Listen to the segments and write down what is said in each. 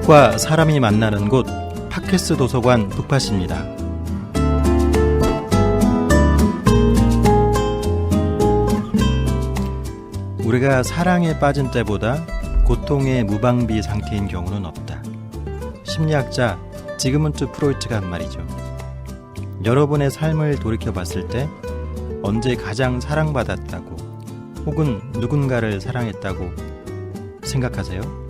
북팟과 사람이 만나는 곳 팟캐스트 도서관 북팟입니다. 우리가 사랑에 빠진 때보다 고통의 무방비 상태인 경우는 없다. 심리학자 지그문트 프로이트가 한 말이죠. 여러분의 삶을 돌이켜봤을 때 언제 가장 사랑받았다고 혹은 누군가를 사랑했다고 생각하세요?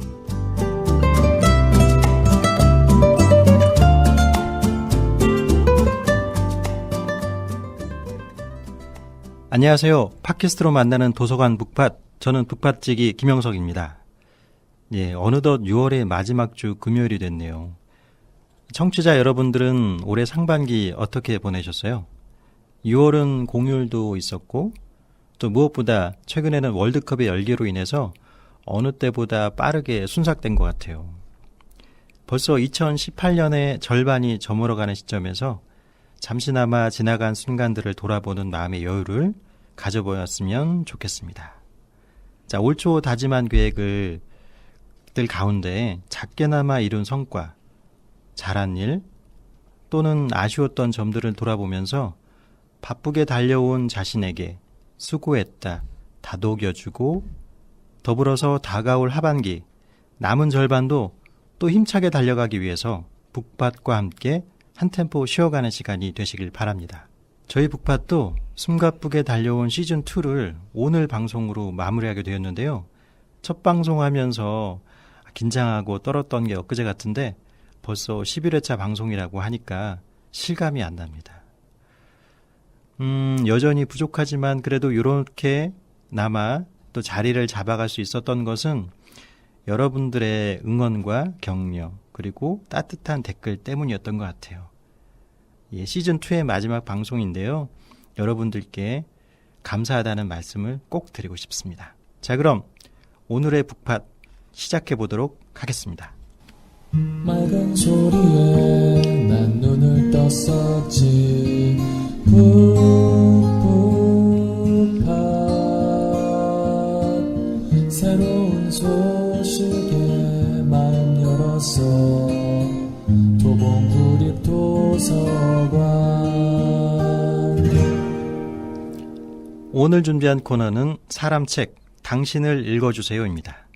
안녕하세요. 팟캐스트로 만나는 도서관 북팟, 저는 북팟지기 김영석입니다. 어느덧 6월의 마지막 주 금요일이 됐네요. 청취자 여러분들은 올해 상반기 어떻게 보내셨어요? 6월은 공휴일도 있었고 또 무엇보다 최근에는 월드컵의 열기로 인해서 어느 때보다 빠르게 순삭된 것 같아요. 벌써 2018년의 절반이 저물어가는 시점에서 잠시나마 지나간 순간들을 돌아보는 마음의 여유를 가져보았으면 좋겠습니다. 자, 올 초 다짐한 계획들 가운데 작게나마 이룬 성과, 잘한 일 또는 아쉬웠던 점들을 돌아보면서 바쁘게 달려온 자신에게 수고했다, 다독여주고 더불어서 다가올 하반기, 남은 절반도 또 힘차게 달려가기 위해서 북팟과 함께 한 템포 쉬어가는 시간이 되시길 바랍니다. 저희 북팟도 숨가쁘게 달려온 시즌2를 오늘 방송으로 마무리하게 되었는데요. 첫 방송하면서 긴장하고 떨었던 게 엊그제 같은데 벌써 11회차 방송이라고 하니까 실감이 안 납니다. 여전히 부족하지만 그래도 이렇게 나마 또 자리를 잡아갈 수 있었던 것은 여러분들의 응원과 격려 그리고 따뜻한 댓글 때문이었던 것 같아요. 시즌2의 마지막 방송인데요. 여러분들께 감사하다는 말씀을 꼭 드리고 싶습니다. 자, 그럼 오늘의 북팟 시작해 보도록 하겠습니다. 맑은 소리에 난 눈을 떴었지. 북북팟 새로운 소식에 마음 열었어. 도봉구립도서관. 오늘 준비한 코너는 사람책 당신을 읽어주세요입니다.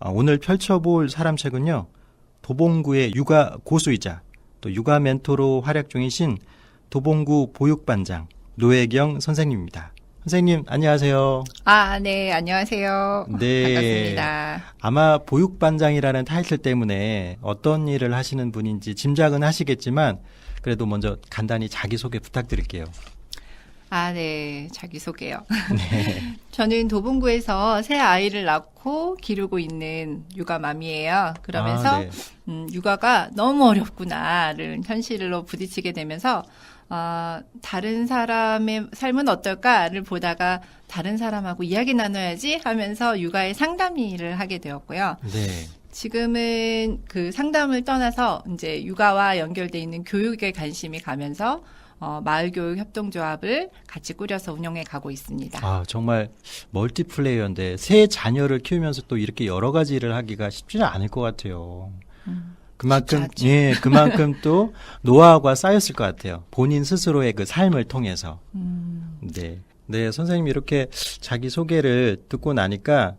오늘 펼쳐볼 사람책은요, 도봉구의 육아 고수이자 또 육아 멘토로 활약 중이신 도봉구 보육반장 노혜경 선생님입니다. 선생님 안녕하세요. 네, 안녕하세요. 네, 반갑습니다. 아마 보육반장이라는 타이틀 때문에 어떤 일을 하시는 분인지 짐작은 하시겠지만 그래도 먼저 간단히 자기소개 부탁드릴게요. 네, 자기소개요. 네. 저는 도봉구에서 새 아이를 낳고 기르고 있는 육아맘이에요. 그러면서 네. 육아가 너무 어렵구나를 현실로 부딪히게 되면서 다른 사람의 삶은 어떨까를 보다가 다른 사람하고 이야기 나눠야지 하면서 육아의 상담 일을 하게 되었고요. 네. 지금은 그 상담을 떠나서 이제 육아와 연결돼 있는 교육에 관심이 가면서 마을교육협동조합을 같이 꾸려서 운영해 가고 있습니다. 정말 멀티플레이어인데 새 자녀를 키우면서 또 이렇게 여러 가지 일을 하기가 쉽지는 않을 것 같아요. 그만큼 그만큼 또 노하우가 쌓였을 것 같아요. 본인 스스로의 그 삶을 통해서. 네, 선생님이 이렇게 자기 소개를 듣고 나니까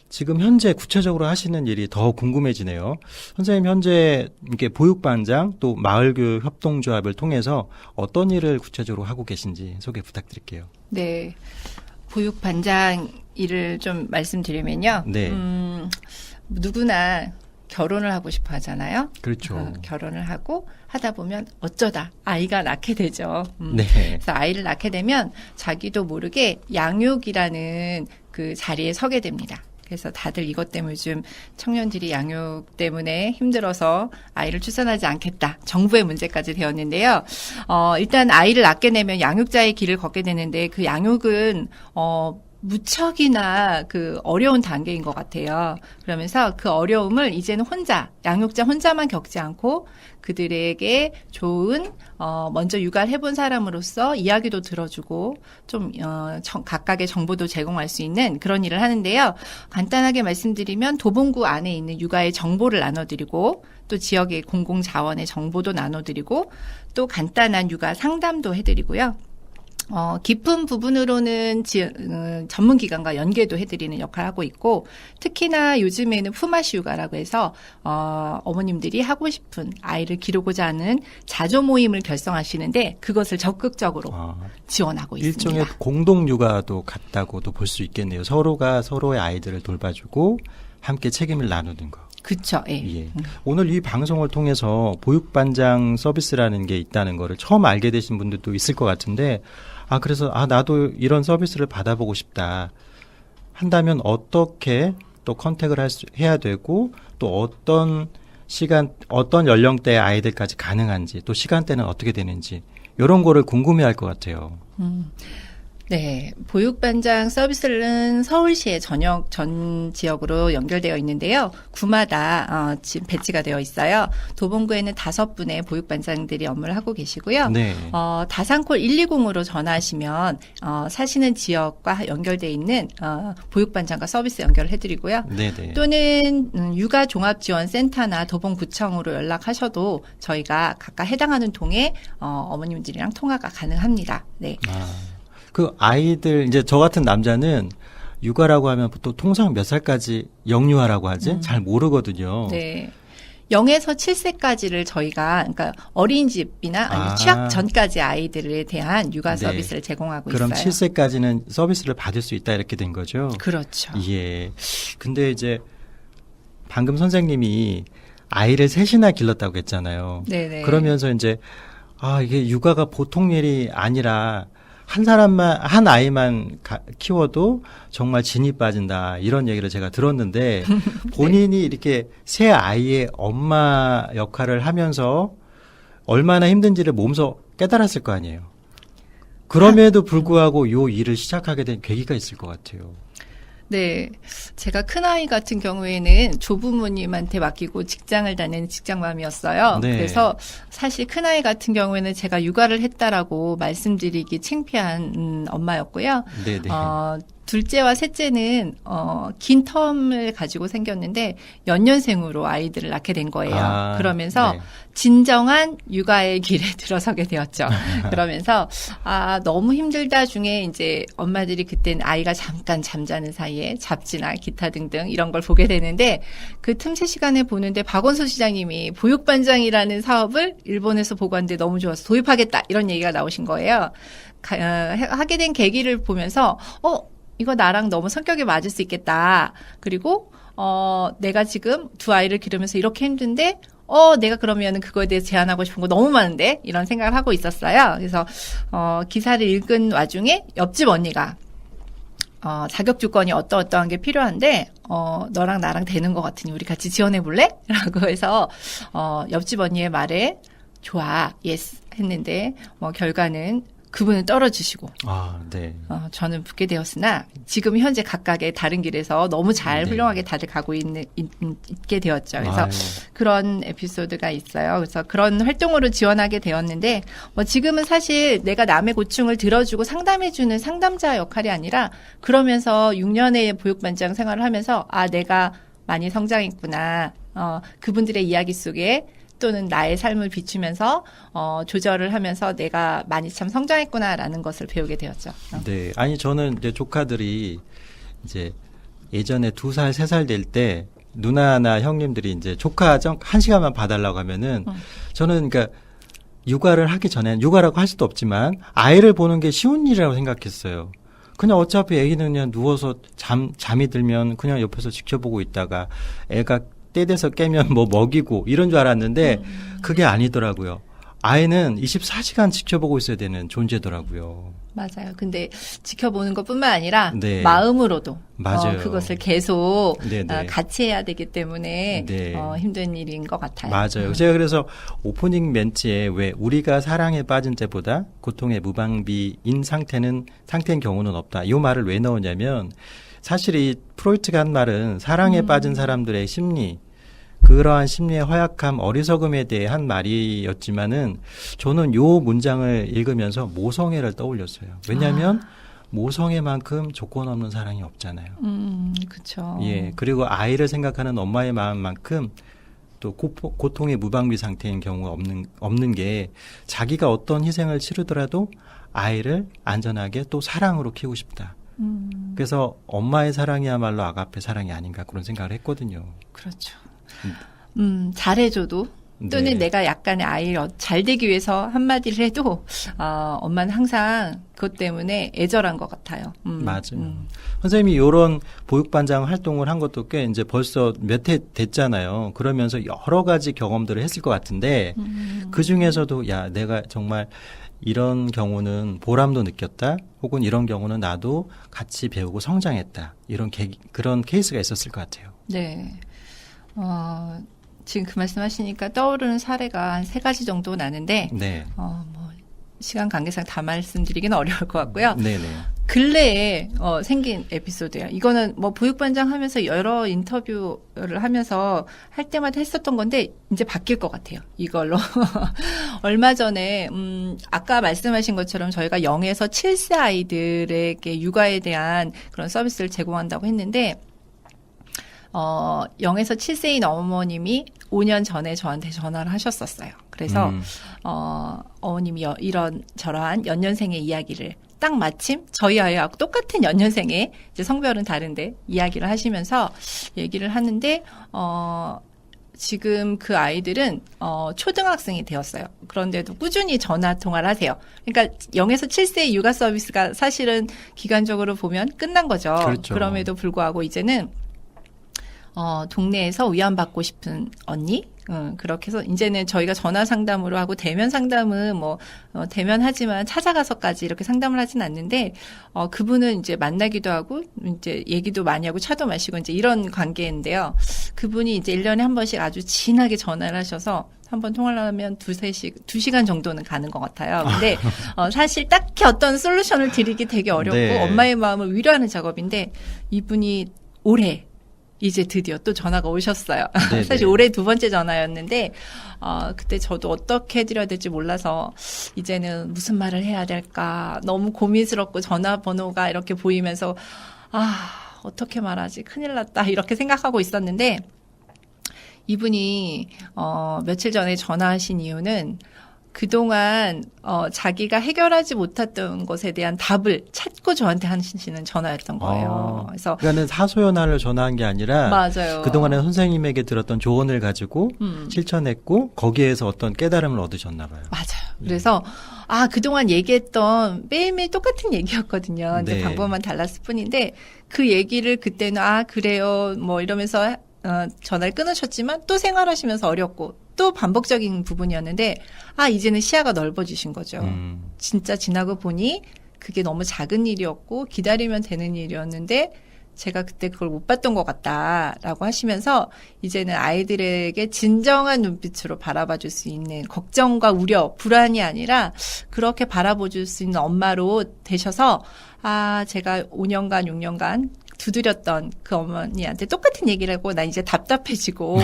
지금 현재 구체적으로 하시는 일이 더 궁금해지네요. 선생님 현재 이렇게 보육반장 또 마을교육 협동조합을 통해서 어떤 일을 구체적으로 하고 계신지 소개 부탁드릴게요. 네, 보육반장 일을 좀 말씀드리면요. 네. 누구나 결혼을 하고 싶어 하잖아요. 그렇죠. 결혼을 하고 하다 보면 어쩌다 아이가 낳게 되죠. 네. 그래서 아이를 낳게 되면 자기도 모르게 양육이라는 그 자리에 서게 됩니다. 그래서 다들 이것 때문에 요즘 청년들이 양육 때문에 힘들어서 아이를 출산하지 않겠다. 정부의 문제까지 되었는데요. 일단 아이를 낳게 되면 양육자의 길을 걷게 되는데 그 양육은 무척이나 그 어려운 단계인 것 같아요. 그러면서 그 어려움을 이제는 양육자 혼자만 겪지 않고 그들에게 좋은, 먼저 육아를 해본 사람으로서 이야기도 들어주고 좀, 각각의 정보도 제공할 수 있는 그런 일을 하는데요. 간단하게 말씀드리면 도봉구 안에 있는 육아의 정보를 나눠드리고 또 지역의 공공자원의 정보도 나눠드리고 또 간단한 육아 상담도 해드리고요. 깊은 부분으로는 전문기관과 연계도 해드리는 역할을 하고 있고, 특히나 요즘에는 품앗이 육아라고 해서, 어머님들이 하고 싶은 아이를 기르고자 하는 자조 모임을 결성하시는데, 그것을 적극적으로 지원하고 있습니다. 일종의 공동 육아도 같다고도 볼 수 있겠네요. 서로가 서로의 아이들을 돌봐주고, 함께 책임을 나누는 거. 그렇죠. 예. 예. 오늘 이 방송을 통해서 보육반장 서비스라는 게 있다는 거를 처음 알게 되신 분들도 있을 것 같은데, 그래서 나도 이런 서비스를 받아보고 싶다 한다면 어떻게 또 컨택을 해야 되고 또 어떤 시간, 어떤 연령대의 아이들까지 가능한지 또 시간대는 어떻게 되는지 이런 거를 궁금해할 것 같아요. 네, 보육반장 서비스는 서울시의 전 지역으로 연결되어 있는데요. 구마다 지금 배치가 되어 있어요. 도봉구에는 5분의 보육반장들이 업무를 하고 계시고요. 네. 다산콜 120으로 전화하시면 사시는 지역과 연결되어 있는 보육반장과 서비스 연결을 해드리고요. 네네. 또는 육아종합지원센터나 도봉구청으로 연락하셔도 저희가 각각 해당하는 동에 어머님들이랑 통화가 가능합니다. 네. 그 아이들 이제 저 같은 남자는 육아라고 하면 보통 통상 몇 살까지 영유아라고 하지? 잘 모르거든요. 네. 0에서 7세까지를 저희가 그러니까 어린이집이나 아니면 취학 전까지 아이들에 대한 육아 서비스를 제공하고 그럼 있어요. 7세까지는 서비스를 받을 수 있다 이렇게 된 거죠? 그렇죠. 예. 근데 이제 방금 선생님이 아이를 셋이나 길렀다고 했잖아요. 네네. 그러면서 이제 이게 육아가 보통 일이 아니라 한 아이만 키워도 정말 진이 빠진다. 이런 얘기를 제가 들었는데 본인이 이렇게 세 아이의 엄마 역할을 하면서 얼마나 힘든지를 몸소 깨달았을 거 아니에요. 그럼에도 불구하고 요 일을 시작하게 된 계기가 있을 것 같아요. 네. 제가 큰아이 같은 경우에는 조부모님한테 맡기고 직장을 다니는 직장맘이었어요. 네. 그래서 사실 큰아이 같은 경우에는 제가 육아를 했다라고 말씀드리기 창피한 엄마였고요. 네네. 둘째와 셋째는 긴 텀을 가지고 생겼는데 연년생으로 아이들을 낳게 된 거예요. 그러면서 네. 진정한 육아의 길에 들어서게 되었죠. 그러면서 너무 힘들다 중에 이제 엄마들이 그때는 아이가 잠깐 잠자는 사이에 잡지나 기타 등등 이런 걸 보게 되는데 그 틈새 시간에 보는데 박원순 시장님이 보육반장이라는 사업을 일본에서 보고 왔는데 너무 좋아서 도입하겠다 이런 얘기가 나오신 거예요. 하게 된 계기를 보면서 이거 나랑 너무 성격이 맞을 수 있겠다. 그리고 내가 지금 두 아이를 기르면서 이렇게 힘든데 내가 그러면은 그거에 대해서 제안하고 싶은 거 너무 많은데 이런 생각을 하고 있었어요. 그래서 기사를 읽은 와중에 옆집 언니가 자격 조건이 어떠한 게 필요한데 너랑 나랑 되는 것 같으니 우리 같이 지원해 볼래? 라고 해서 옆집 언니의 말에 좋아, 예스 했는데 결과는 그분은 떨어지시고, 네. 저는 붙게 되었으나 지금 현재 각각의 다른 길에서 너무 잘 훌륭하게 다들 가고 있게 되었죠. 그래서 그런 에피소드가 있어요. 그래서 그런 활동으로 지원하게 되었는데, 지금은 사실 내가 남의 고충을 들어주고 상담해주는 상담자 역할이 아니라 그러면서 6년의 보육반장 생활을 하면서 내가 많이 성장했구나. 그분들의 이야기 속에 또는 나의 삶을 비추면서 조절을 하면서 내가 많이 참 성장했구나라는 것을 배우게 되었죠. 네, 아니 저는 이제 조카들이 이제 예전에 2살, 3살 될 때 누나나 형님들이 이제 조카 1시간만 봐달라고 하면은 저는 그러니까 육아를 하기 전에 육아라고 할 수도 없지만 아이를 보는 게 쉬운 일이라고 생각했어요. 그냥 어차피 애기는 그냥 누워서 잠이 들면 그냥 옆에서 지켜보고 있다가 애가 때 돼서 깨면 먹이고 이런 줄 알았는데 그게 아니더라고요. 아이는 24시간 지켜보고 있어야 되는 존재더라고요. 맞아요. 근데 지켜보는 것뿐만 아니라 네. 마음으로도 맞아요. 그것을 계속 네네. 같이 해야 되기 때문에 네. 힘든 일인 것 같아요. 맞아요. 제가 그래서 오프닝 멘트에 왜 우리가 사랑에 빠진 때보다 고통의 무방비인 상태인 경우는 없다. 이 말을 왜 넣었냐면 사실 이 프로이트가 한 말은 사랑에 빠진 사람들의 심리, 그러한 심리의 허약함, 어리석음에 대해 한 말이었지만은 저는 요 문장을 읽으면서 모성애를 떠올렸어요. 왜냐하면 모성애만큼 조건 없는 사랑이 없잖아요. 그렇죠. 예, 그리고 아이를 생각하는 엄마의 마음만큼 또 고통의 무방비 상태인 경우가 없는 게 자기가 어떤 희생을 치르더라도 아이를 안전하게 또 사랑으로 키우고 싶다. 그래서 엄마의 사랑이야말로 아가페 사랑이 아닌가 그런 생각을 했거든요. 그렇죠. 잘해줘도 또는 네. 내가 약간의 아이를 잘 되기 위해서 한마디를 해도 엄마는 항상 그것 때문에 애절한 것 같아요. 맞아요. 선생님이 이런 보육반장 활동을 한 것도 꽤 이제 벌써 몇 해 됐잖아요. 그러면서 여러 가지 경험들을 했을 것 같은데 그 중에서도 야 내가 정말 이런 경우는 보람도 느꼈다. 혹은 이런 경우는 나도 같이 배우고 성장했다. 그런 케이스가 있었을 것 같아요. 네. 지금 그 말씀하시니까 떠오르는 사례가 한 3가지 정도 나는데 네. 뭐 시간 관계상 다 말씀드리기는 어려울 것 같고요. 네네. 근래에 생긴 에피소드예요. 이거는 뭐 보육반장 하면서 여러 인터뷰를 하면서 할 때마다 했었던 건데 이제 바뀔 것 같아요. 이걸로. 얼마 전에 아까 말씀하신 것처럼 저희가 0에서 7세 아이들에게 육아에 대한 그런 서비스를 제공한다고 했는데 0에서 7세인 어머님이 5년 전에 저한테 전화를 하셨었어요. 그래서 어머님이 이런 저러한 연년생의 이야기를 딱 마침 저희 아이하고 똑같은 연년생의 이제 성별은 다른데 이야기를 하시면서 얘기를 하는데 지금 그 아이들은 초등학생이 되었어요. 그런데도 꾸준히 전화 통화를 하세요. 그러니까 0에서 7세의 육아 서비스가 사실은 기간적으로 보면 끝난 거죠. 그렇죠. 그럼에도 불구하고 이제는 동네에서 위안받고 싶은 언니? 그렇게 해서 이제는 저희가 전화 상담으로 하고 대면 상담은 대면하지만 찾아가서까지 이렇게 상담을 하진 않는데, 그분은 이제 만나기도 하고, 이제 얘기도 많이 하고 차도 마시고 이제 이런 관계인데요. 그분이 이제 1년에 한 번씩 아주 진하게 전화를 하셔서 한 번 통화를 하면 2시간 정도는 가는 것 같아요. 근데, 사실 딱히 어떤 솔루션을 드리기 되게 어렵고, 네. 엄마의 마음을 위로하는 작업인데, 이분이 올해, 이제 드디어 또 전화가 오셨어요. 네네. 사실 올해 2번째 전화였는데, 그때 저도 어떻게 해드려야 될지 몰라서, 이제는 무슨 말을 해야 될까. 너무 고민스럽고 전화번호가 이렇게 보이면서, 어떻게 말하지? 큰일 났다. 이렇게 생각하고 있었는데, 이분이, 며칠 전에 전화하신 이유는, 그동안 자기가 해결하지 못했던 것에 대한 답을 찾고 저한테 하시는 전화였던 거예요. 그래서 그러니까는 하소연하러 전화한 게 아니라 맞아요. 그동안에 선생님에게 들었던 조언을 가지고 실천했고 거기에서 어떤 깨달음을 얻으셨나 봐요. 맞아요. 그래서 그동안 얘기했던 매일매일 똑같은 얘기였거든요. 근데 네. 방법만 달랐을 뿐인데 그 얘기를 그때는 그래요. 뭐 이러면서 전화를 끊으셨지만 또 생활하시면서 어렵고 또 반복적인 부분이었는데 이제는 시야가 넓어지신 거죠. 진짜 지나고 보니 그게 너무 작은 일이었고 기다리면 되는 일이었는데 제가 그때 그걸 못 봤던 것 같다라고 하시면서 이제는 아이들에게 진정한 눈빛으로 바라봐줄 수 있는 걱정과 우려, 불안이 아니라 그렇게 바라봐줄 수 있는 엄마로 되셔서 제가 5년간, 6년간 두드렸던 그 어머니한테 똑같은 얘기를 하고 나 이제 답답해지고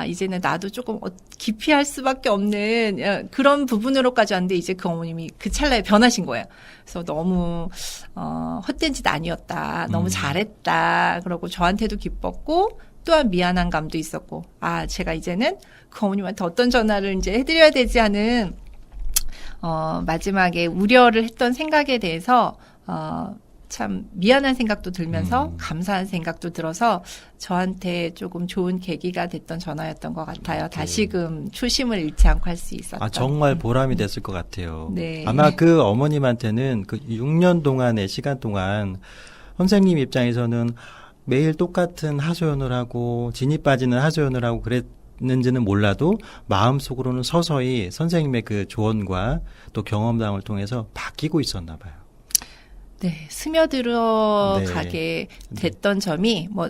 이제는 나도 조금 깊이 할 수밖에 없는 그런 부분으로까지 왔는데 이제 그 어머님이 그 찰나에 변하신 거예요. 그래서 너무 헛된 짓 아니었다. 너무 잘했다. 그러고 저한테도 기뻤고 또한 미안한 감도 있었고 제가 이제는 그 어머님한테 어떤 전화를 이제 해드려야 되지 하는 마지막에 우려를 했던 생각에 대해서 참 미안한 생각도 들면서 감사한 생각도 들어서 저한테 조금 좋은 계기가 됐던 전화였던 것 같아요. 다시금 초심을 잃지 않고 할 수 있었던. 정말 보람이 됐을 것 같아요. 네. 아마 그 어머님한테는 그 6년 동안의 시간 동안 선생님 입장에서는 매일 똑같은 하소연을 하고 진이 빠지는 하소연을 하고 있는지는 몰라도 마음속으로는 서서히 선생님의 그 조언과 또 경험담을 통해서 바뀌고 있었나 봐요. 네, 스며들어 네. 가게 됐던 점이 뭐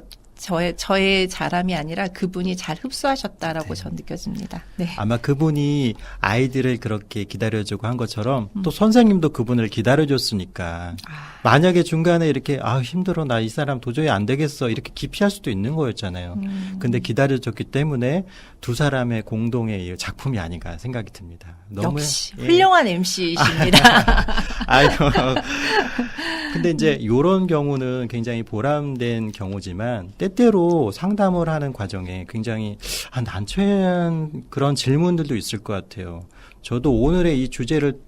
저의 잘함이 아니라 그분이 잘 흡수하셨다라고 전 느껴집니다. 네. 아마 그분이 아이들을 그렇게 기다려주고 한 것처럼 또 선생님도 그분을 기다려줬으니까 만약에 중간에 이렇게 힘들어 나 이 사람 도저히 안 되겠어 이렇게 기피할 수도 있는 거였잖아요. 근데 기다려줬기 때문에 두 사람의 공동의 이 작품이 아닌가 생각이 듭니다. 너무 역시 훌륭한 MC이십니다. 아이고. 근데 이제 이런 경우는 굉장히 보람된 경우지만 때때로 상담을 하는 과정에 굉장히 난처한 그런 질문들도 있을 것 같아요. 저도 오늘의 이 주제를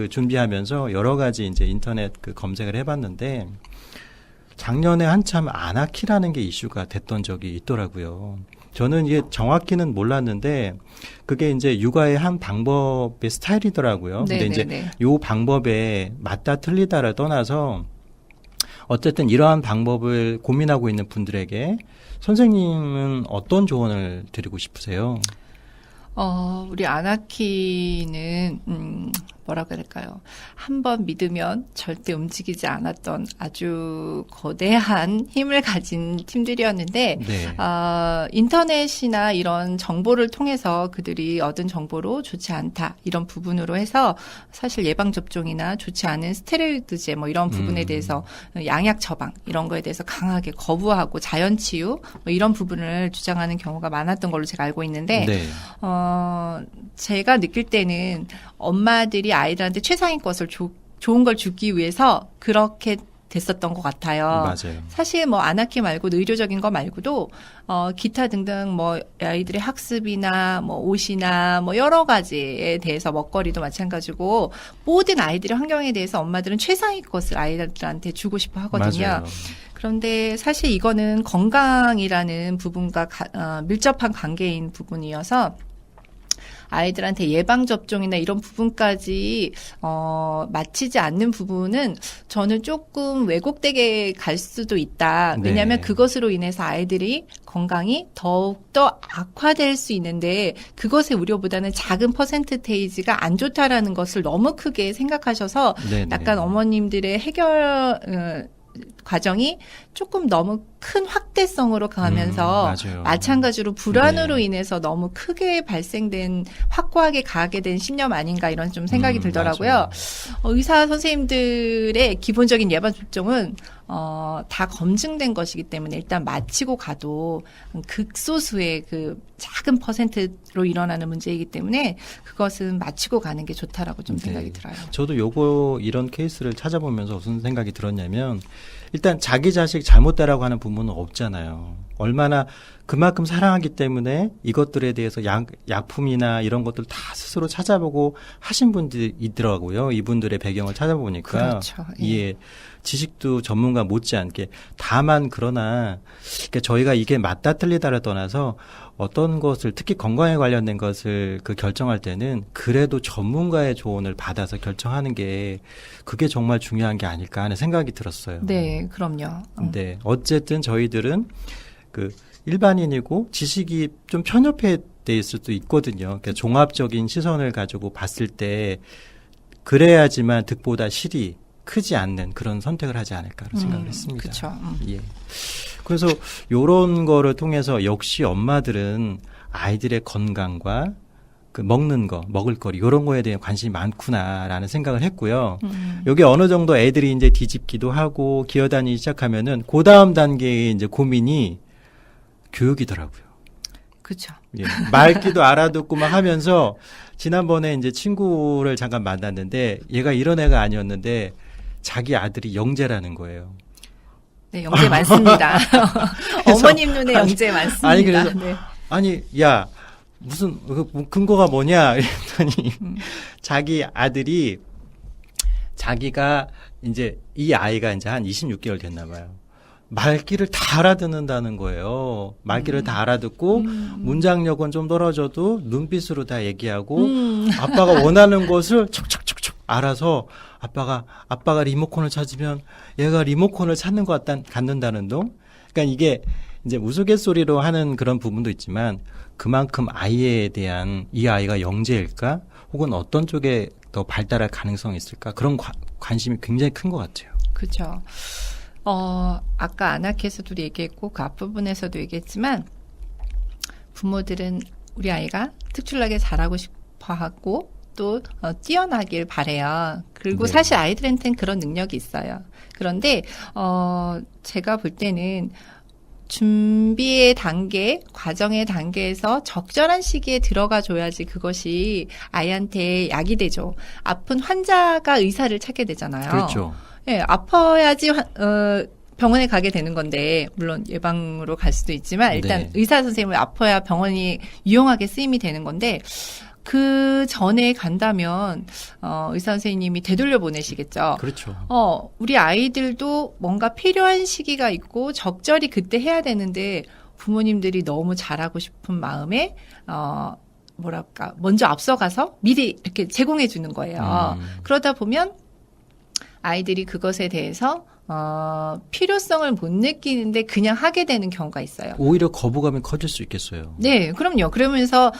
준비하면서 여러 가지 이제 인터넷 검색을 해봤는데 작년에 한참 아나키라는 게 이슈가 됐던 적이 있더라고요. 저는 이게 정확히는 몰랐는데 그게 이제 육아의 한 방법의 스타일이더라고요. 근데 이제 요 방법에 맞다 틀리다를 떠나서 어쨌든 이러한 방법을 고민하고 있는 분들에게 선생님은 어떤 조언을 드리고 싶으세요? 우리 아나키는, 뭐라고 해야 될까요? 한번 믿으면 절대 움직이지 않았던 아주 거대한 힘을 가진 팀들이었는데, 네. 인터넷이나 이런 정보를 통해서 그들이 얻은 정보로 좋지 않다, 이런 부분으로 해서 사실 예방접종이나 좋지 않은 스테로이드제 뭐 이런 부분에 대해서 양약 처방, 이런 거에 대해서 강하게 거부하고 자연치유, 뭐 이런 부분을 주장하는 경우가 많았던 걸로 제가 알고 있는데, 네. 제가 느낄 때는 엄마들이 아이들한테 최상의 것을 좋은 걸 주기 위해서 그렇게 됐었던 것 같아요. 맞아요. 사실 뭐 아나키 말고 의료적인 거 말고도 기타 등등 뭐 아이들의 학습이나 뭐 옷이나 뭐 여러 가지에 대해서 먹거리도 마찬가지고 모든 아이들의 환경에 대해서 엄마들은 최상의 것을 아이들한테 주고 싶어 하거든요. 맞아요. 그런데 사실 이거는 건강이라는 부분과 밀접한 관계인 부분이어서 아이들한테 예방접종이나 이런 부분까지 마치지 않는 부분은 저는 조금 왜곡되게 갈 수도 있다. 왜냐하면 네. 그것으로 인해서 아이들이 건강이 더욱더 악화될 수 있는데 그것의 우려보다는 작은 퍼센트테이지가 안 좋다라는 것을 너무 크게 생각하셔서 네네. 약간 어머님들의 해결 과정이 조금 너무 큰 확대성으로 가면서 맞아요. 마찬가지로 불안으로 네. 인해서 너무 크게 발생된 확고하게 가게 된 신념 아닌가 이런 좀 생각이 들더라고요. 맞아요. 의사 선생님들의 기본적인 예방접종은 다 검증된 것이기 때문에 일단 마치고 가도 극소수의 그 작은 퍼센트로 일어나는 문제이기 때문에 그것은 마치고 가는 게 좋다라고 좀 생각이 들어요. 저도 이런 케이스를 찾아보면서 무슨 생각이 들었냐면 일단 자기 자식 잘못되라고 하는 부모는 없잖아요. 얼마나 그만큼 사랑하기 때문에 이것들에 대해서 약품이나 이런 것들 다 스스로 찾아보고 하신 분들이 있더라고요. 이분들의 배경을 찾아보니까. 그렇죠. 예. 지식도 전문가 못지않게. 다만 그러나 그러니까 저희가 이게 맞다 틀리다를 떠나서 어떤 것을 특히 건강에 관련된 것을 결정할 때는 그래도 전문가의 조언을 받아서 결정하는 게 그게 정말 중요한 게 아닐까 하는 생각이 들었어요. 네, 그럼요. 네. 어쨌든 저희들은 일반인이고 지식이 좀 편협해 돼 있을 수도 있거든요. 그러니까 종합적인 시선을 가지고 봤을 때 그래야지만 득보다 실이 크지 않는 그런 선택을 하지 않을까로 생각을 했습니다. 그렇죠. 예. 그래서 요런 거를 통해서 역시 엄마들은 아이들의 건강과 먹을 거리 요런 거에 대한 관심이 많구나라는 생각을 했고요. 여기 어느 정도 애들이 이제 뒤집기도 하고 기어다니기 시작하면은 그 다음 단계의 이제 고민이 교육이더라고요. 그렇죠. 예. 말귀도 알아듣고 막 하면서 지난번에 이제 친구를 잠깐 만났는데 얘가 이런 애가 아니었는데 자기 아들이 영재라는 거예요. 네, 영재 많습니다. 어머님 눈에 영재 많습니다. 아니 그래서 네. 야 무슨 근거가 뭐냐 이랬더니 자기 아들이 자기가 이제 이 아이가 이제 한 26개월 됐나 봐요. 말귀를 다 알아듣는다는 거예요. 말귀를 다 알아듣고 문장력은 좀 떨어져도 눈빛으로 다 얘기하고 아빠가 원하는 것을 척척척척 알아서 아빠가 리모컨을 찾으면 얘가 리모컨을 찾는 것 같는다는 둥. 그러니까 이게 이제 우스갯소리로 하는 그런 부분도 있지만 그만큼 아이에 대한 이 아이가 영재일까? 혹은 어떤 쪽에 더 발달할 가능성이 있을까? 그런 관심이 굉장히 큰 것 같아요. 그렇죠. 아까 안학에서도 얘기했고 그 앞부분에서도 얘기했지만 부모들은 우리 아이가 특출나게 잘하고 싶어하고 또 뛰어나길 바래요. 그리고 네. 사실 아이들한테는 그런 능력이 있어요. 그런데 제가 볼 때는 준비의 단계, 과정의 단계에서 적절한 시기에 들어가 줘야지 그것이 아이한테 약이 되죠. 아픈 환자가 의사를 찾게 되잖아요. 그렇죠. 예, 아파야지 병원에 가게 되는 건데 물론 예방으로 갈 수도 있지만 일단 네. 의사 선생님을 아파야 병원이 유용하게 쓰임이 되는 건데 그 전에 간다면 의사 선생님이 되돌려 보내시겠죠. 그렇죠. 우리 아이들도 뭔가 필요한 시기가 있고 적절히 그때 해야 되는데 부모님들이 너무 잘하고 싶은 마음에 뭐랄까 먼저 앞서가서 미리 이렇게 제공해 주는 거예요. 그러다 보면 아이들이 그것에 대해서 필요성을 못 느끼는데 그냥 하게 되는 경우가 있어요. 오히려 거부감이 커질 수 있겠어요. 네, 그럼요. 그러면서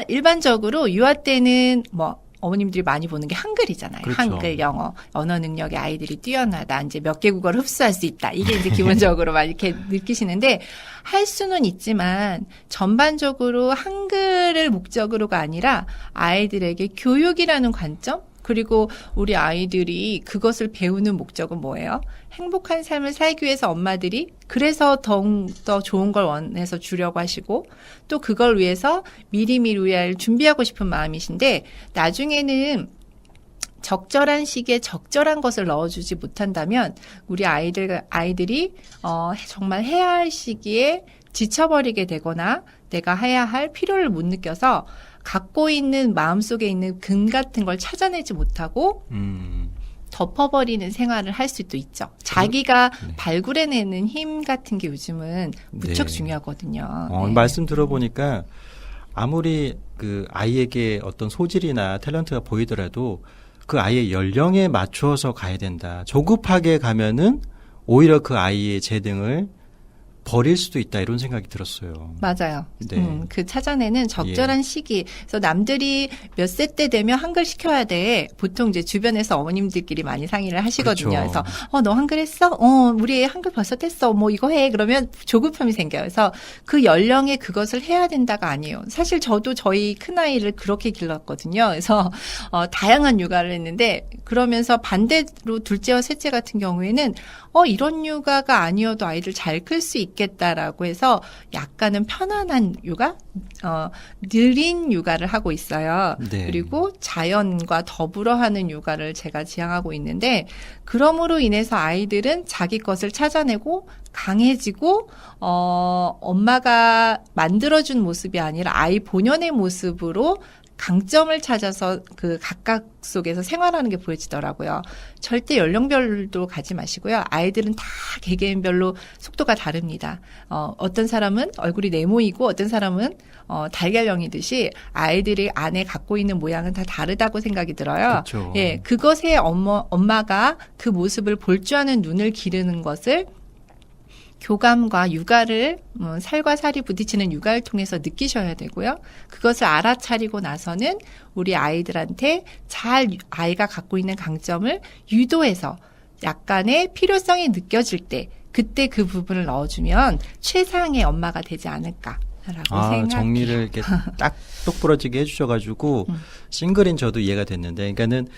일반적으로 유아 때는 뭐 어머님들이 많이 보는 게 한글이잖아요. 그렇죠. 한글, 영어, 언어 능력의 아이들이 뛰어나다. 이제 몇 개 국어를 흡수할 수 있다. 이게 이제 기본적으로 막 이렇게 느끼시는데 할 수는 있지만 전반적으로 한글을 목적으로가 아니라 아이들에게 교육이라는 관점 그리고 우리 아이들이 그것을 배우는 목적은 뭐예요? 행복한 삶을 살기 위해서 엄마들이 그래서 더욱더 좋은 걸 원해서 주려고 하시고 또 그걸 위해서 미리미리 우리 아이를 준비하고 싶은 마음이신데 나중에는 적절한 시기에 적절한 것을 넣어주지 못한다면 우리 아이들이 정말 해야 할 시기에 지쳐버리게 되거나 내가 해야 할 필요를 못 느껴서 갖고 있는 마음속에 있는 근 같은 걸 찾아내지 못하고 덮어버리는 생활을 할 수도 있죠. 자기가 네. 발굴해내는 힘 같은 게 요즘은 무척 네. 중요하거든요. 네. 말씀 들어보니까 아무리 그 아이에게 어떤 소질이나 탤런트가 보이더라도 그 아이의 연령에 맞추어서 가야 된다. 조급하게 가면은 오히려 그 아이의 재능을 버릴 수도 있다 이런 생각이 들었어요. 맞아요. 네. 그 찾아내는 적절한 시기. 그래서 남들이 몇 세 때 되면 한글 시켜야 돼. 보통 이제 주변에서 어머님들끼리 많이 상의를 하시거든요. 그렇죠. 그래서 너 한글 했어? 우리 애 한글 벌써 뗐어. 뭐 이거 해. 그러면 조급함이 생겨요. 그래서 그 연령에 그것을 해야 된다가 아니에요. 사실 저도 저희 큰아이를 그렇게 길렀거든요. 그래서 다양한 육아를 했는데 그러면서 반대로 둘째와 셋째 같은 경우에는 이런 육아가 아니어도 아이를 잘 클 수 있겠다라고 해서 약간은 편안한 육아, 느린 육아를 하고 있어요. 네. 그리고 자연과 더불어 하는 육아를 제가 지향하고 있는데 그럼으로 인해서 아이들은 자기 것을 찾아내고 강해지고 엄마가 만들어준 모습이 아니라 아이 본연의 모습으로 강점을 찾아서 그 각각 속에서 생활하는 게 보여지더라고요. 절대 연령별로 가지 마시고요. 아이들은 다 개개인별로 속도가 다릅니다. 어떤 사람은 얼굴이 네모이고 어떤 사람은 달걀형이듯이 아이들이 안에 갖고 있는 모양은 다 다르다고 생각이 들어요. 그렇죠. 예, 그것에 엄마가 그 모습을 볼 줄 아는 눈을 기르는 것을 교감과 육아를 살과 살이 부딪히는 육아를 통해서 느끼셔야 되고요. 그것을 알아차리고 나서는 우리 아이들한테 잘 아이가 갖고 있는 강점을 유도해서 약간의 필요성이 느껴질 때 그때 그 부분을 넣어주면 최상의 엄마가 되지 않을까라고 생각해요. 정리를 이렇게 딱 똑부러지게 해주셔가지고 싱글인 저도 이해가 됐는데, 그러니까는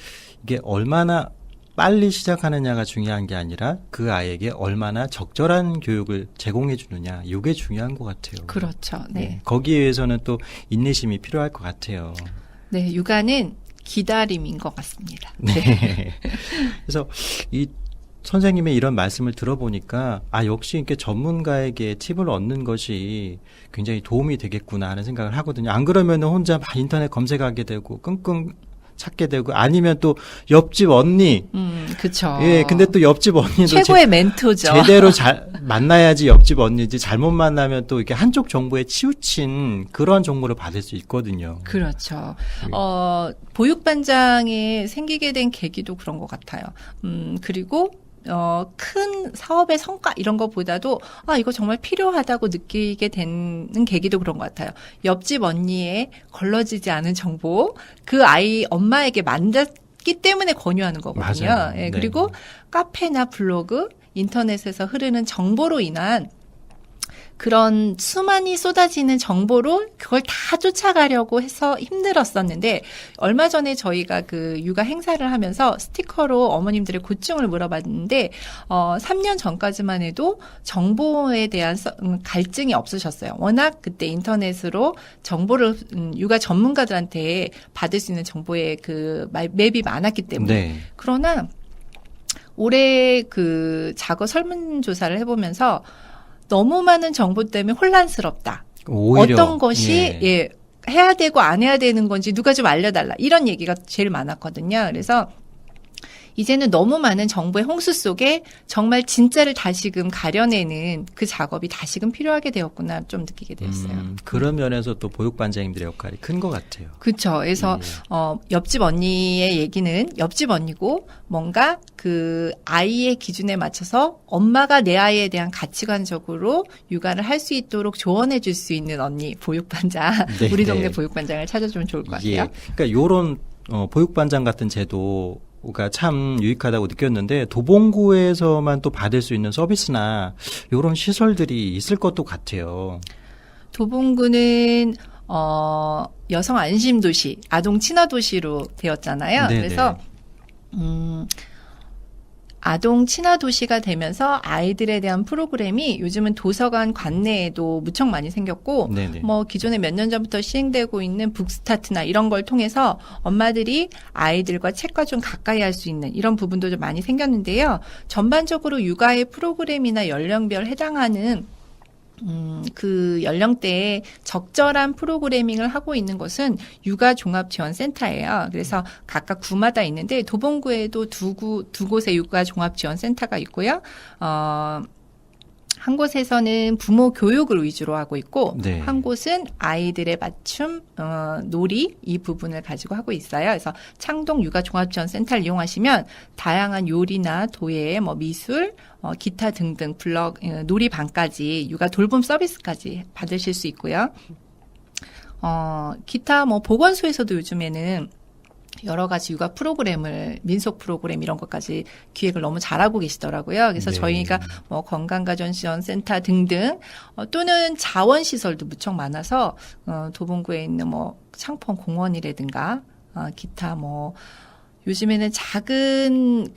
이게 얼마나 빨리 시작하느냐가 중요한 게 아니라 그 아이에게 얼마나 적절한 교육을 제공해 주느냐, 이게 중요한 것 같아요. 그렇죠. 네. 거기에 위해서는 또 인내심이 필요할 것 같아요. 네, 육아는 기다림인 것 같습니다. 네. 그래서 이 선생님의 이런 말씀을 들어보니까 역시 이렇게 전문가에게 팁을 얻는 것이 굉장히 도움이 되겠구나 하는 생각을 하거든요. 안 그러면 혼자 막 인터넷 검색하게 되고 끙끙 찾게 되고 아니면 또 옆집 언니. 그렇죠. 예, 근데 또 옆집 언니도 최고의 멘토죠. 제대로 잘 만나야지 옆집 언니지 잘못 만나면 또 이렇게 한쪽 정보에 치우친 그런 정보를 받을 수 있거든요. 그렇죠. 보육반장에 생기게 된 계기도 그런 것 같아요. 그리고 큰 사업의 성과 이런 것보다도 이거 정말 필요하다고 느끼게 되는 계기도 그런 것 같아요. 옆집 언니의 걸러지지 않은 정보, 그 아이 엄마에게 만졌기 때문에 권유하는 거거든요. 맞아요. 예, 네. 그리고 카페나 블로그, 인터넷에서 흐르는 정보로 인한 그런 수많이 쏟아지는 정보로 그걸 다 쫓아가려고 해서 힘들었었는데, 얼마 전에 저희가 그 육아 행사를 하면서 스티커로 어머님들의 고충을 물어봤는데 3년 전까지만 해도 정보에 대한 갈증이 없으셨어요. 워낙 그때 인터넷으로 정보를 육아 전문가들한테 받을 수 있는 정보의 그 맵이 많았기 때문에. 네. 그러나 올해 그 자거 설문조사를 해보면서 너무 많은 정보 때문에 혼란스럽다. 오히려 어떤 것이 해야 되고 안 해야 되는 건지 누가 좀 알려달라. 이런 얘기가 제일 많았거든요. 그래서 이제는 너무 많은 정보의 홍수 속에 정말 진짜를 다시금 가려내는 그 작업이 다시금 필요하게 되었구나 좀 느끼게 되었어요. 그런 면에서 또 보육반장님들의 역할이 큰 것 같아요. 그렇죠. 그래서 옆집 언니의 얘기는 옆집 언니고, 뭔가 그 아이의 기준에 맞춰서 엄마가 내 아이에 대한 가치관적으로 육아를 할 수 있도록 조언해 줄 수 있는 언니, 보육반장, 네, 우리 동네 네. 보육반장을 찾아주면 좋을 것 같아요. 예. 그러니까 요런 보육반장 같은 제도가 참 유익하다고 느꼈는데, 도봉구에서만 또 받을 수 있는 서비스나 요런 시설들이 있을 것도 같아요. 도봉구는 여성 안심 도시, 아동 친화 도시로 되었잖아요. 네네. 그래서 아동 친화 도시가 되면서 아이들에 대한 프로그램이 요즘은 도서관 관내에도 무척 많이 생겼고, 네네. 뭐 기존에 몇 년 전부터 시행되고 있는 북스타트나 이런 걸 통해서 엄마들이 아이들과 책과 좀 가까이 할 수 있는 이런 부분도 좀 많이 생겼는데요. 전반적으로 육아의 프로그램이나 연령별 해당하는 그 연령대에 적절한 프로그래밍을 하고 있는 것은 육아종합지원센터예요. 그래서 각각 구마다 있는데, 도봉구에도 두 곳의 육아종합지원센터가 있고요. 한 곳에서는 부모 교육을 위주로 하고 있고, 네. 한 곳은 아이들의 맞춤 놀이 이 부분을 가지고 하고 있어요. 그래서 창동 육아종합지원센터를 이용하시면 다양한 요리나 도예, 뭐 미술, 기타 등등 블럭, 놀이방까지 육아 돌봄 서비스까지 받으실 수 있고요. 기타 뭐 보건소에서도 요즘에는 여러 가지 육아 프로그램을, 민속 프로그램 이런 것까지 기획을 너무 잘하고 계시더라고요. 그래서 네. 저희가 뭐 건강가전지원센터 등등 또는 자원시설도 무척 많아서 도봉구에 있는 뭐 창포 공원이라든가 기타 뭐 요즘에는 작은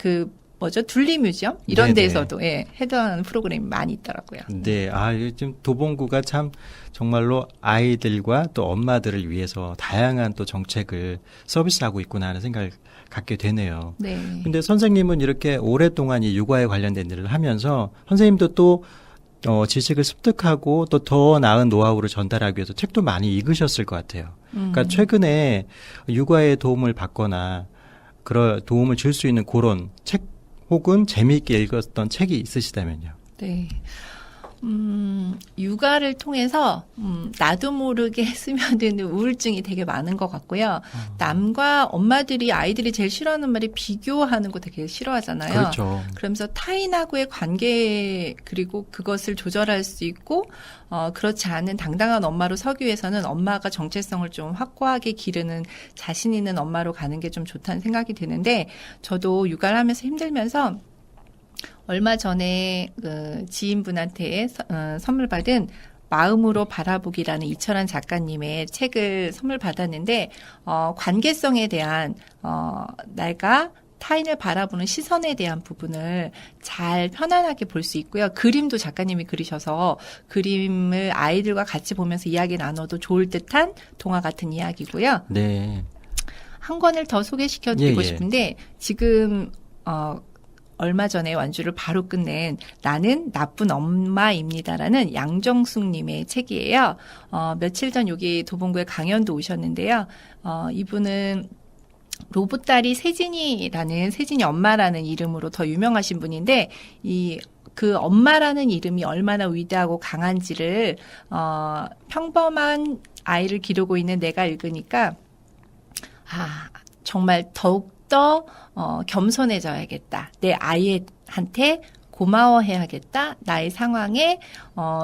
둘리뮤지엄 이런 네네. 데에서도 해당하는 프로그램이 많이 있더라고요. 네, 요즘 도봉구가 참 정말로 아이들과 또 엄마들을 위해서 다양한 또 정책을 서비스하고 있구나 하는 생각을 갖게 되네요. 네. 근데 선생님은 이렇게 오랫동안 이 육아에 관련된 일을 하면서 선생님도 또 지식을 습득하고 또 더 나은 노하우를 전달하기 위해서 책도 많이 읽으셨을 것 같아요. 그러니까 최근에 육아에 도움을 받거나 그런 도움을 줄 수 있는 그런 책 혹은 재미있게 읽었던 책이 있으시다면요. 네. 육아를 통해서 나도 모르게 스며드는 우울증이 되게 많은 것 같고요. 남과 엄마들이 아이들이 제일 싫어하는 말이 비교하는 거 되게 싫어하잖아요. 그렇죠. 그러면서 타인하고의 관계 그리고 그것을 조절할 수 있고 그렇지 않은 당당한 엄마로 서기 위해서는 엄마가 정체성을 좀 확고하게 기르는 자신 있는 엄마로 가는 게 좀 좋다는 생각이 드는데, 저도 육아를 하면서 힘들면서 얼마 전에 그 지인분한테 선물 받은 마음으로 바라보기라는 이철한 작가님의 책을 선물 받았는데, 관계성에 대한 내가 타인을 바라보는 시선에 대한 부분을 잘 편안하게 볼 수 있고요. 그림도 작가님이 그리셔서 그림을 아이들과 같이 보면서 이야기 나눠도 좋을 듯한 동화 같은 이야기고요. 네. 한 권을 더 소개시켜드리고 예. 싶은데, 지금 얼마 전에 완주를 바로 끝낸 나는 나쁜 엄마입니다라는 양정숙님의 책이에요. 며칠 전 여기 도봉구에 강연도 오셨는데요. 이분은 로봇딸이 세진이 엄마라는 이름으로 더 유명하신 분인데, 그 엄마라는 이름이 얼마나 위대하고 강한지를 평범한 아이를 기르고 있는 내가 읽으니까 정말 더욱더 겸손해져야겠다. 내 아이에 한테 고마워해야겠다. 나의 상황에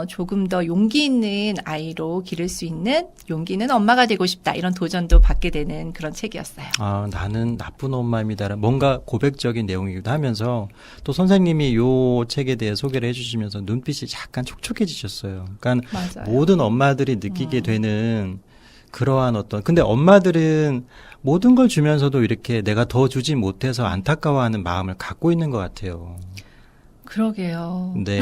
조금 더 용기 있는 아이로 기를 수 있는 용기 있는 엄마가 되고 싶다. 이런 도전도 받게 되는 그런 책이었어요. 아, 나는 나쁜 엄마입니다. 뭔가 고백적인 내용이기도 하면서 또 선생님이 요 책에 대해 소개를 해주시면서 눈빛이 약간 촉촉해지셨어요. 그러니까 맞아요. 모든 엄마들이 느끼게 되는 그러한 근데 엄마들은 모든 걸 주면서도 이렇게 내가 더 주지 못해서 안타까워하는 마음을 갖고 있는 것 같아요. 그러게요. 네.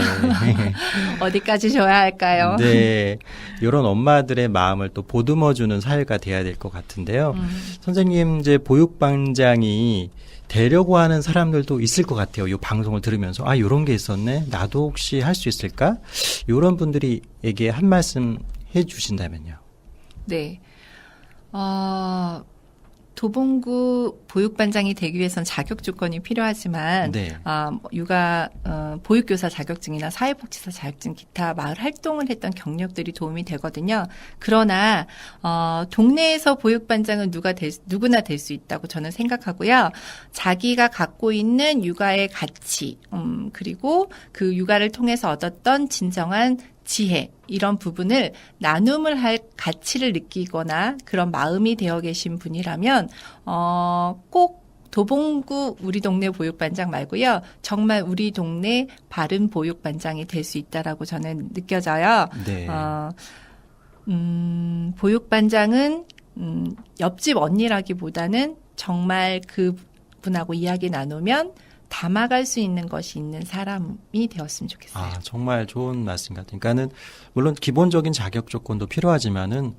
어디까지 줘야 할까요? 네. 이런 엄마들의 마음을 또 보듬어주는 사회가 돼야 될 것 같은데요. 선생님, 이제 보육반장이 되려고 하는 사람들도 있을 것 같아요. 이 방송을 들으면서. 아, 이런 게 있었네. 나도 혹시 할 수 있을까? 이런 분들이에게 한 말씀 해 주신다면요. 네. 도봉구 보육반장이 되기 위해선 자격 조건이 필요하지만 네. 육아 보육교사 자격증이나 사회복지사 자격증 기타 마을 활동을 했던 경력들이 도움이 되거든요. 그러나 동네에서 보육반장은 누구나 될 수 있다고 저는 생각하고요. 자기가 갖고 있는 육아의 가치 그리고 그 육아를 통해서 얻었던 진정한 지혜 이런 부분을 나눔을 할 가치를 느끼거나 그런 마음이 되어 계신 분이라면 꼭 도봉구 우리 동네 보육반장 말고요. 정말 우리 동네 바른 보육반장이 될 수 있다라고 저는 느껴져요. 네. 보육반장은 옆집 언니라기보다는 정말 그분하고 이야기 나누면 담아갈 수 있는 것이 있는 사람이 되었으면 좋겠어요. 아, 정말 좋은 말씀 같아요. 그러니까는 물론 기본적인 자격 조건도 필요하지만은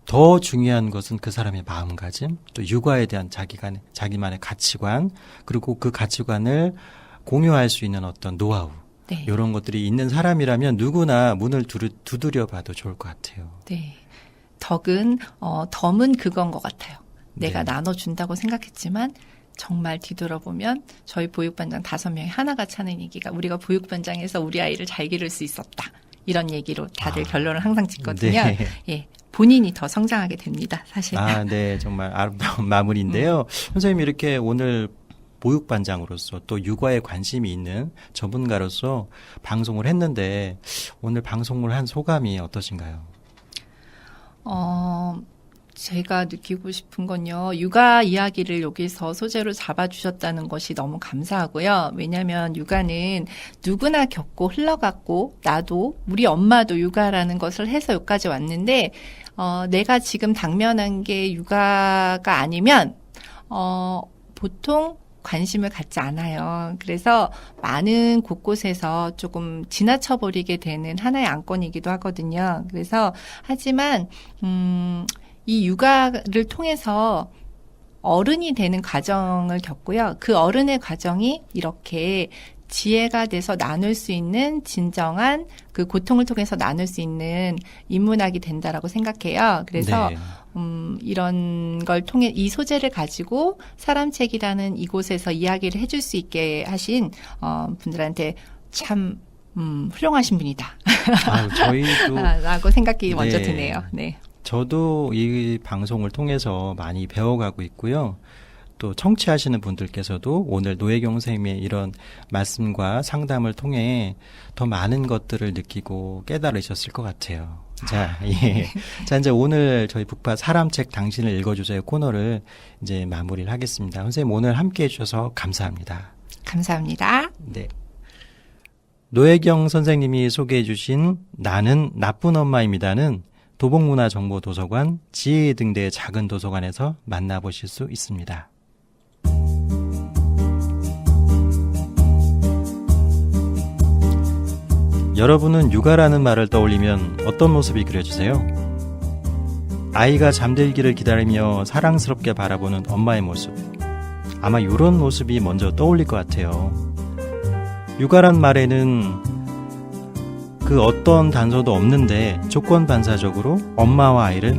더 중요한 것은 그 사람의 마음가짐, 또 육아에 대한 자기만의 가치관, 그리고 그 가치관을 공유할 수 있는 어떤 노하우, 네. 이런 것들이 있는 사람이라면 누구나 문을 두드려 봐도 좋을 것 같아요. 네. 덤은 그건 것 같아요. 내가 네. 나눠준다고 생각했지만 정말 뒤돌아보면 저희 보육반장 5명이 하나가 차는 얘기가 우리가 보육반장에서 우리 아이를 잘 기를 수 있었다. 이런 얘기로 다들 결론을 항상 짓거든요. 네. 예. 본인이 더 성장하게 됩니다. 사실. 아, 네. 정말 아름다운 마무리인데요. 선생님 이렇게 오늘 보육반장으로서 또 육아에 관심이 있는 전문가로서 방송을 했는데 오늘 방송을 한 소감이 어떠신가요? 제가 느끼고 싶은 건요. 육아 이야기를 여기서 소재로 잡아주셨다는 것이 너무 감사하고요. 왜냐하면 육아는 누구나 겪고 흘러갔고 나도 우리 엄마도 육아라는 것을 해서 여기까지 왔는데 내가 지금 당면한 게 육아가 아니면 보통 관심을 갖지 않아요. 그래서 많은 곳곳에서 조금 지나쳐버리게 되는 하나의 안건이기도 하거든요. 그래서 하지만 이 육아를 통해서 어른이 되는 과정을 겪고요. 그 어른의 과정이 이렇게 지혜가 돼서 나눌 수 있는 진정한 그 고통을 통해서 나눌 수 있는 인문학이 된다라고 생각해요. 그래서 네. 이런 걸 통해 이 소재를 가지고 사람책이라는 이곳에서 이야기를 해줄 수 있게 하신 분들한테 참 훌륭하신 분이다. 아유, 저희도 라고 생각이 먼저 네. 드네요. 네. 저도 이 방송을 통해서 많이 배워가고 있고요. 또 청취하시는 분들께서도 오늘 노혜경 선생님의 이런 말씀과 상담을 통해 더 많은 것들을 느끼고 깨달으셨을 것 같아요. 자, 예. 자, 이제 오늘 저희 북파 사람책 당신을 읽어주세요 코너를 이제 마무리를 하겠습니다. 선생님 오늘 함께 해주셔서 감사합니다. 감사합니다. 네. 노혜경 선생님이 소개해 주신 나는 나쁜 엄마입니다는 도봉문화정보도서관 지혜 등대 작은 도서관에서 만나보실 수 있습니다. 여러분은 육아라는 말을 떠올리면 어떤 모습이 그려지세요? 아이가 잠들기를 기다리며 사랑스럽게 바라보는 엄마의 모습. 아마 이런 모습이 먼저 떠올릴 것 같아요. 육아란 말에는 그 어떤 단서도 없는데 조건 반사적으로 엄마와 아이를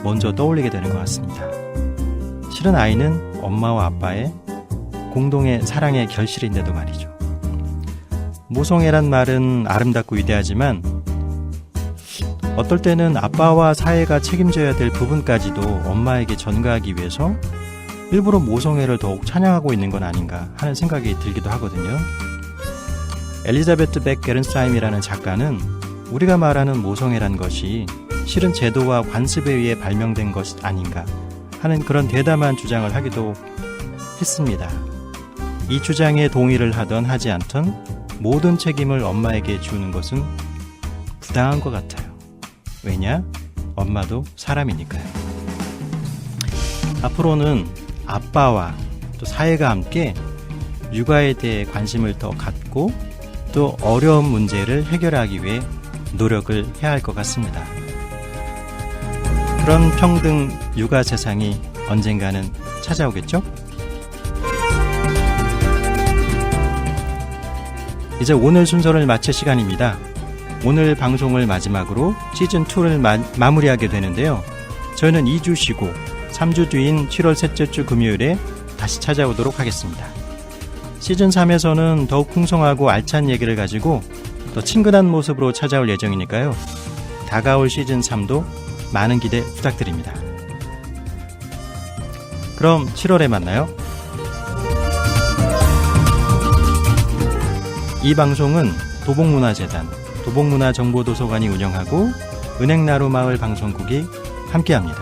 먼저 떠올리게 되는 것 같습니다. 실은 아이는 엄마와 아빠의 공동의 사랑의 결실인데도 말이죠. 모성애란 말은 아름답고 위대하지만 어떨 때는 아빠와 사회가 책임져야 될 부분까지도 엄마에게 전가하기 위해서 일부러 모성애를 더욱 찬양하고 있는 건 아닌가 하는 생각이 들기도 하거든요. 엘리자베트 백 게른스하임이라는 작가는 우리가 말하는 모성애란 것이 실은 제도와 관습에 의해 발명된 것 아닌가 하는 그런 대담한 주장을 하기도 했습니다. 이 주장에 동의를 하던 하지 않던 모든 책임을 엄마에게 주는 것은 부당한 것 같아요. 왜냐? 엄마도 사람이니까요. 앞으로는 아빠와 또 사회가 함께 육아에 대해 관심을 더 갖고 또 어려운 문제를 해결하기 위해 노력을 해야 할 것 같습니다. 그런 평등 육아 세상이 언젠가는 찾아오겠죠? 이제 오늘 순서를 마칠 시간입니다. 오늘 방송을 마지막으로 시즌2를 마무리하게 되는데요. 저희는 2주 쉬고 3주 뒤인 7월 셋째 주 금요일에 다시 찾아오도록 하겠습니다. 시즌3에서는 더욱 풍성하고 알찬 얘기를 가지고 더 친근한 모습으로 찾아올 예정이니까요. 다가올 시즌3도 많은 기대 부탁드립니다. 그럼 7월에 만나요. 이 방송은 도봉문화재단, 도봉문화정보도서관이 운영하고 은행나루마을 방송국이 함께합니다.